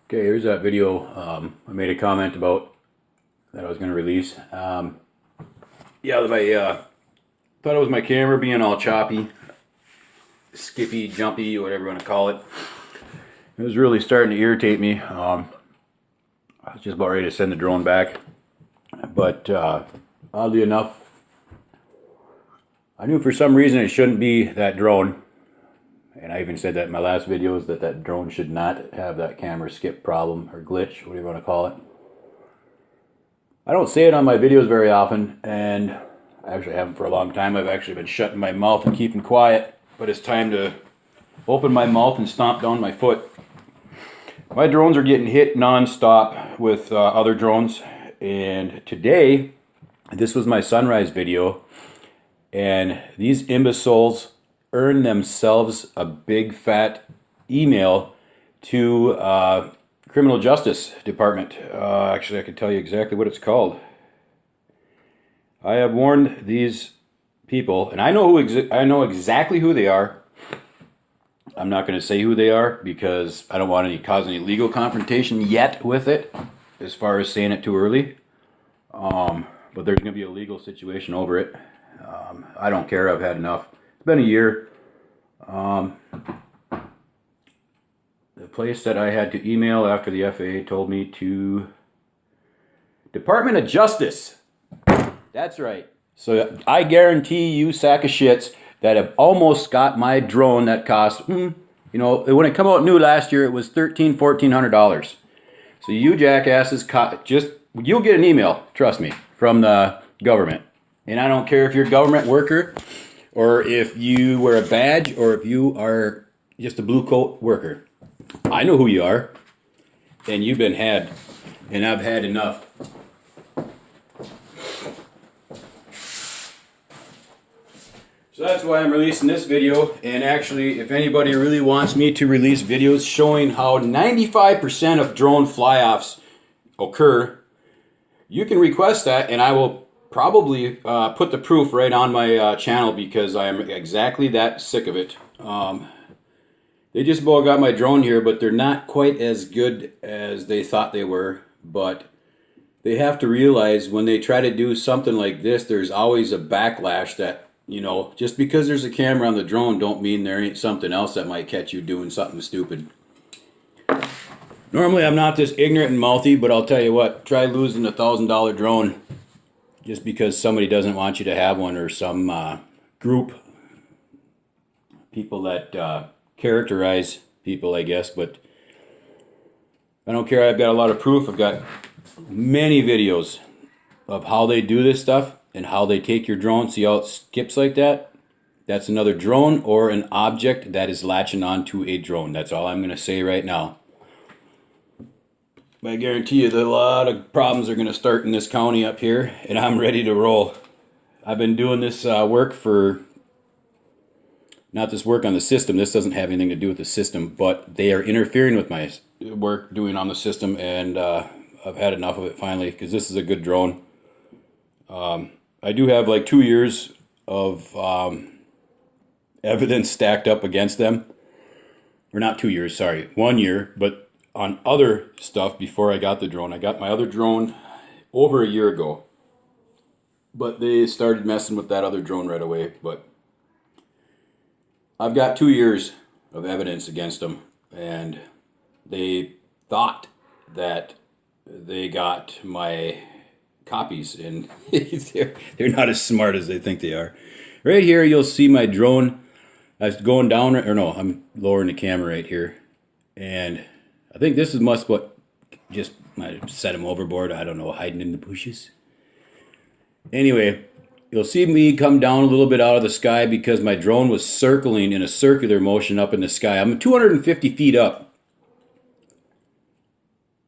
Okay, here's that video I made a comment about that I was going to release. Yeah, I thought it was my camera being all choppy, skippy, jumpy, whatever you want to call it. It was really starting to irritate me. I was just about ready to send the drone back. But oddly enough, I knew for some reason it shouldn't be that drone. And I even said that in my last videos that drone should not have that camera skip problem or glitch, whatever you want to call it. I don't say it on my videos very often, and I actually haven't for a long time. I've actually been shutting my mouth and keeping quiet, but it's time to open my mouth and stomp down my foot. My drones are getting hit non-stop with other drones, and today, this was my sunrise video, and these imbeciles earn themselves a big fat email to criminal justice department. Actually, I can tell you exactly what it's called. I have warned these people, and I know exactly who they are. I'm not going to say who they are because I don't want to cause any legal confrontation yet with it, as far as saying it too early. But there's going to be a legal situation over it. I don't care. I've had enough. It's been a year. The place that I had to email after the FAA told me to Department of Justice. That's right. So I guarantee you, sack of shits, that have almost got my drone that cost, when it come out new last year, it was $1,400. So you jackasses, you'll get an email, trust me, from the government. And I don't care if you're a government worker, or if you wear a badge, or if you are just a blue coat worker. I know who you are, and you've been had, and I've had enough. So that's why I'm releasing this video, and actually, if anybody really wants me to release videos showing how 95% of drone fly-offs occur, you can request that, and I will probably put the proof right on my channel, because I am exactly that sick of it. They just about got my drone here, but they're not quite as good as they thought they were. But they have to realize when they try to do something like this, there's always a backlash that, just because there's a camera on the drone don't mean there ain't something else that might catch you doing something stupid. Normally I'm not this ignorant and mouthy, but I'll tell you what, try losing a $1,000 drone just because somebody doesn't want you to have one, or some group, people that characterize people, I guess. But I don't care. I've got a lot of proof. I've got many videos of how they do this stuff and how they take your drone. See how it skips like that? That's another drone or an object that is latching onto a drone. That's all I'm going to say right now. But I guarantee you that a lot of problems are going to start in this county up here, and I'm ready to roll. I've been doing this work for, not this work on the system. This doesn't have anything to do with the system, but they are interfering with my work doing on the system, and I've had enough of it finally, because this is a good drone. I do have like 2 years of evidence stacked up against them. Or not 2 years, sorry, 1 year, but on other stuff before I got the drone. I got my other drone over a year ago, but they started messing with that other drone right away. But I've got 2 years of evidence against them, and they thought that they got my copies, and they're not as smart as they think they are. Right here you'll see my drone. I was going down, or no, I'm lowering the camera right here, and I think this is just might have set him overboard. I don't know, hiding in the bushes. Anyway, you'll see me come down a little bit out of the sky because my drone was circling in a circular motion up in the sky. I'm 250 feet up.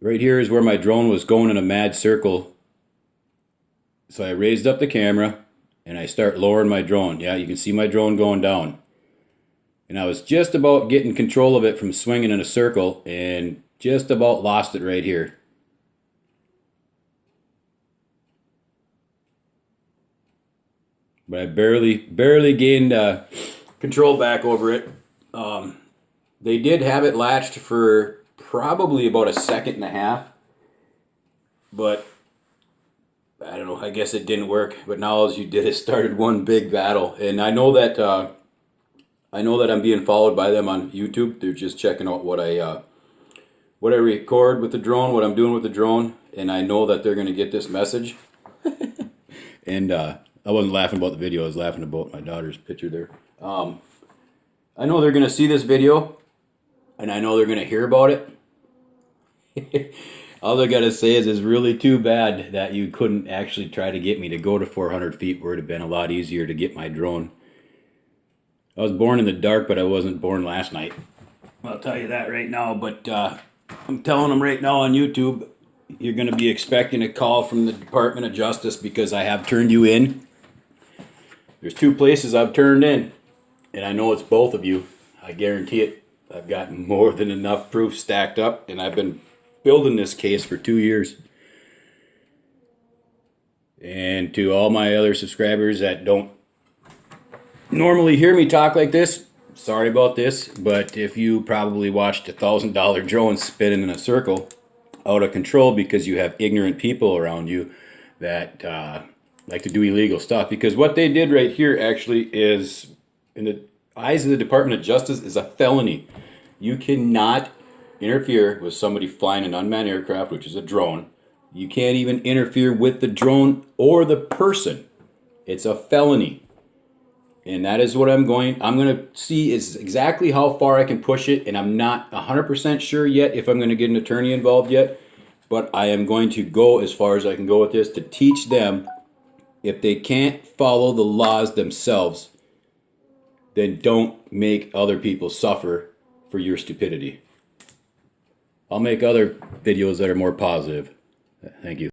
Right here is where my drone was going in a mad circle. So I raised up the camera and I start lowering my drone. Yeah, you can see my drone going down. And I was just about getting control of it from swinging in a circle, and just about lost it right here. But I barely gained control back over it. They did have it latched for probably about a second and a half. But I don't know, I guess it didn't work. But now all you did is started one big battle. And I know that I'm being followed by them on YouTube. They're just checking out what I record with the drone, what I'm doing with the drone, and I know that they're going to get this message. And I wasn't laughing about the video, I was laughing about my daughter's picture there. I know they're going to see this video, and I know they're going to hear about it. All I got to say is it's really too bad that you couldn't actually try to get me to go to 400 feet, where it would have been a lot easier to get my drone. I was born in the dark, but I wasn't born last night. I'll tell you that right now, but I'm telling them right now on YouTube, you're going to be expecting a call from the Department of Justice because I have turned you in. There's 2 places I've turned in, and I know it's both of you. I guarantee it. I've got more than enough proof stacked up, and I've been building this case for 2 years. And to all my other subscribers that don't normally hear me talk like this, sorry about this, but if you probably watched a $1,000 drone spinning in a circle out of control because you have ignorant people around you that like to do illegal stuff, because what they did right here actually is, in the eyes of the Department of Justice, is a felony. You cannot interfere with somebody flying an unmanned aircraft, which is a drone. You can't even interfere with the drone or the person. It's a felony. And that is what I'm going to see is exactly how far I can push it. And I'm not 100% sure yet if I'm going to get an attorney involved yet. But I am going to go as far as I can go with this to teach them, if they can't follow the laws themselves, then don't make other people suffer for your stupidity. I'll make other videos that are more positive. Thank you.